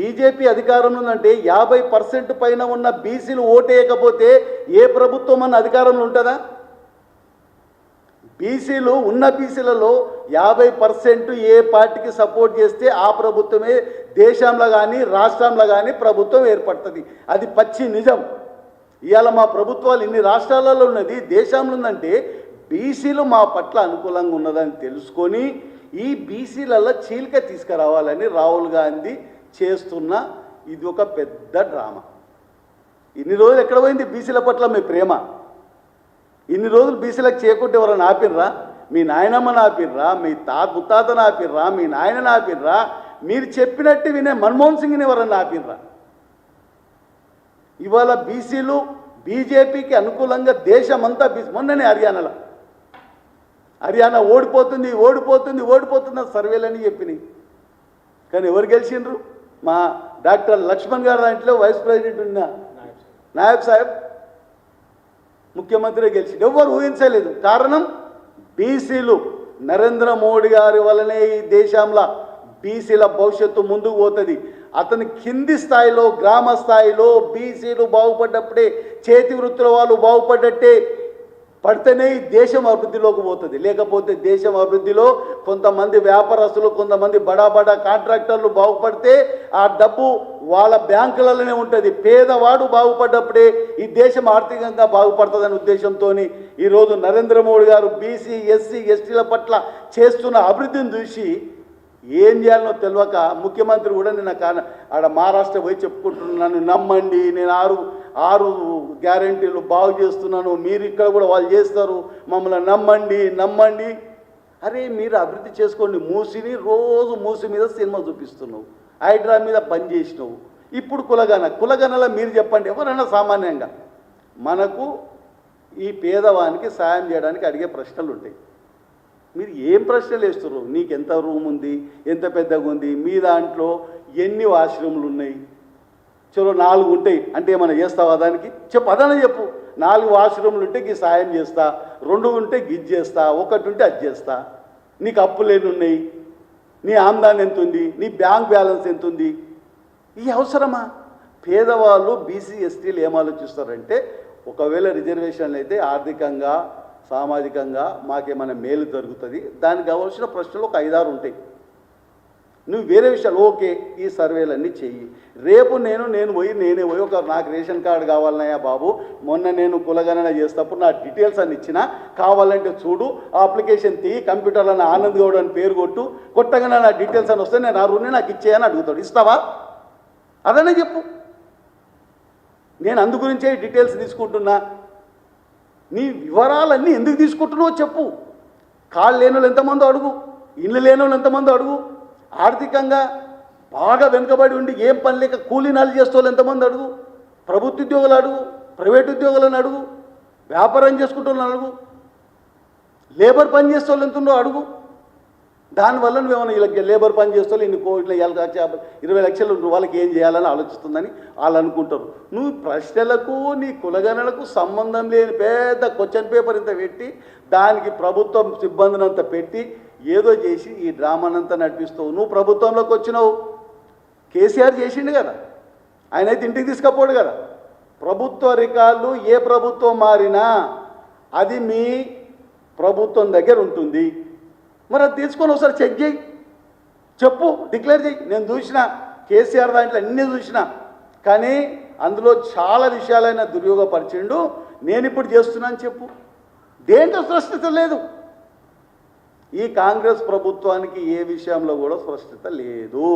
BJP అధికారం ఉందంటే 50% పైన ఉన్న బీసీలు ఓటేయకపోతే ఏ ప్రభుత్వం అన్న అధికారంలో ఉంటుందా? బీసీలు ఉన్న బీసీలలో 50% ఏ పార్టీకి సపోర్ట్ చేస్తే ఆ ప్రభుత్వమే దేశంలో కానీ రాష్ట్రంలో కానీ ప్రభుత్వం ఏర్పడుతుంది. అది పచ్చి నిజం. ఇవాళ మా ప్రభుత్వాలు ఇన్ని రాష్ట్రాలలో ఉన్నది, దేశంలో ఉందంటే బీసీలు మా పట్ల అనుకూలంగా ఉన్నదని తెలుసుకొని ఈ బీసీలలో చీలిక తీసుకురావాలని రాహుల్ గాంధీ చేస్తున్న ఇది ఒక పెద్ద డ్రామా. ఇన్ని రోజులు ఎక్కడ పోయింది బీసీల పట్ల మీ ప్రేమ? ఇన్ని రోజులు బీసీలకు చేయకుంటే ఎవరైనా ఆపిర్రా? మీ నాయనమ్మని ఆపిర్రా? మీ ముత్తాతను ఆపిర్రా? మీ నాయనని ఆపిర్రా? మీరు చెప్పినట్టు వినే మన్మోహన్ సింగ్ని ఎవరన్నా ఆపిర్రా? ఇవాళ బీసీలు బీజేపీకి అనుకూలంగా దేశమంతా మొన్ననే హర్యానా ఓడిపోతుంది ఓడిపోతుంది ఓడిపోతుంది సర్వేలని చెప్పినాయి. కానీ ఎవరు గెలిచిండ్రు? మా డాక్టర్ లక్ష్మణ్ గారు దాంట్లో వైస్ ప్రెసిడెంట్ ఉన్న నాయక్ సాహెబ్ ముఖ్యమంత్రి గెలిచిండు. ఎవరు ఊహించలేదు. కారణం బీసీలు. నరేంద్ర మోడీ గారి వల్లనే ఈ దేశంలో బీసీల భవిష్యత్తు ముందుకు పోతుంది. అతని కింది స్థాయిలో గ్రామ స్థాయిలో బీసీలు బాగుపడ్డప్పుడే చేతి వృత్తుల వాళ్ళు బాగుపడ్డట్టే పడితేనే ఈ దేశం అభివృద్ధిలోకి పోతుంది. లేకపోతే దేశం అభివృద్ధిలో కొంతమంది వ్యాపారస్తులు కొంతమంది బడా కాంట్రాక్టర్లు బాగుపడితే ఆ డబ్బు వాళ్ళ బ్యాంకులలోనే ఉంటుంది. పేదవాడు బాగుపడ్డప్పుడే ఈ దేశం ఆర్థికంగా బాగుపడుతుందనే ఉద్దేశంతో ఈరోజు నరేంద్ర మోడీ గారు బీసీ ఎస్సీ ఎస్టీల పట్ల చేస్తున్న అభివృద్ధిని చూసి ఏం చేయాలనో తెలియక ముఖ్యమంత్రి కూడా నిన్న ఆడ మహారాష్ట్ర పోయి చెప్పుకుంటున్నాను, నమ్మండి నేను ఆరు గ్యారంటీలు బాగు చేస్తున్నాను, మీరు ఇక్కడ కూడా వాళ్ళు చేస్తారు, మమ్మల్ని నమ్మండి. అరే మీరు అభివృద్ధి చేసుకోండి. మూసిని రోజు మూసి మీద సినిమా చూపిస్తున్నావు, హైడ్రా మీద బంద్ చేసినావు. ఇప్పుడు కులగనలో మీరు చెప్పండి, ఎవరైనా సామాన్యంగా మనకు ఈ పేదవానికి సాయం చేయడానికి అడిగే ప్రశ్నలు ఉంటాయి. మీరు ఏం ప్రశ్నలు వేస్తున్నారు? నీకు ఎంత రూమ్ ఉంది, ఎంత పెద్దగా ఉంది, మీ దాంట్లో ఎన్ని వాష్రూమ్లు ఉన్నాయి? చలో 4 ఉంటాయి అంటే ఏమైనా చేస్తావా? దానికి చెప్పు, అదనే చెప్పు. 4 వాష్రూమ్లు ఉంటే గీ సాయం చేస్తా, 2 ఉంటే గిజ్ చేస్తా, 1 ఉంటే అది చేస్తా. నీకు అప్పులు ఎన్ని ఉన్నాయి, నీ ఆమ్దాన్ ఎంత ఉంది, నీ బ్యాంక్ బ్యాలెన్స్ ఎంత ఉంది? ఈ అవసరమా? పేదవాళ్ళు బీసీ ఎస్టీలు ఏం ఆలోచిస్తారంటే ఒకవేళ రిజర్వేషన్లు అయితే ఆర్థికంగా సామాజికంగా మాకేమైనా మేలు జరుగుతుంది, దానికి కావాల్సిన ప్రశ్నలు ఒక 5-6 ఉంటాయి. నువ్వు వేరే విషయాలు ఓకే ఈ సర్వేలన్నీ చెయ్యి. రేపు నేనే పోయి ఒక నాకు రేషన్ కార్డు కావాలన్నాయా బాబు, మొన్న నేను కులగణన చేసేటప్పుడు నా డీటెయిల్స్ అన్ని ఇచ్చినా, కావాలంటే చూడు ఆ అప్లికేషన్ తీయి, కంప్యూటర్లో ఆనంద్ గౌడ్ అని పేరు కొట్టగానే నా డీటెయిల్స్ అని వస్తే నేను ఆ రుణి నాకు ఇచ్చేయని అడుగుతాడు. ఇస్తావా? అదనే చెప్పు. నేను అందు గురించే డీటెయిల్స్ తీసుకుంటున్నా. నీ వివరాలన్నీ ఎందుకు తీసుకుంటున్నావో చెప్పు. కాళ్ళు లేని వాళ్ళు ఎంతమందో అడుగు, ఇల్లు లేని వాళ్ళు ఎంతమందో అడుగు, ఆర్థికంగా బాగా వెనుకబడి ఉండి ఏం పని లేక కూలీనాలు చేసే వాళ్ళు ఎంతమంది అడుగు, ప్రభుత్వ ఉద్యోగులు అడుగు, ప్రైవేట్ ఉద్యోగులను అడుగు, వ్యాపారం చేసుకుంటున్న అడుగు, లేబర్ పని చేసే వాళ్ళు ఎంతుండో అడుగు. దానివల్ల నువ్వేమన్నా వీళ్ళకి లేబర్ పని చేస్తే ఇన్ని కోట్ల 20 లక్షలు వాళ్ళకి ఏం చేయాలని ఆలోచిస్తుందని వాళ్ళు అనుకుంటారు. నువ్వు ప్రశ్నలకు నీ కులగణలకు సంబంధం లేని పెద్ద క్వశ్చన్ పేపర్ ఇంత పెట్టి దానికి ప్రభుత్వం సిబ్బందినంత పెట్టి ఏదో చేసి ఈ డ్రామానంతా నడిపిస్తావు. నువ్వు ప్రభుత్వంలోకి వచ్చినావు, కేసీఆర్ చేసిండు కదా, ఆయన అయితే ఇంటికి తీసుకపోడు కదా. ప్రభుత్వ రికార్డులు ఏ ప్రభుత్వం మారినా అది మీ ప్రభుత్వం దగ్గర ఉంటుంది. మరి అది తీసుకొని ఒకసారి చెక్ చేయి, చెప్పు, డిక్లేర్ చేయి. నేను చూసిన కేసీఆర్ దాంట్లో అన్నీ చూసిన, కానీ అందులో చాలా విషయాలైన దుర్యోగపరిచిండు. నేను ఇప్పుడు చేస్తున్నాను చెప్పు. దేంట్లో స్పష్టత లేదు. ఈ కాంగ్రెస్ ప్రభుత్వానికి ఏ విషయంలో కూడా స్పష్టత లేదు.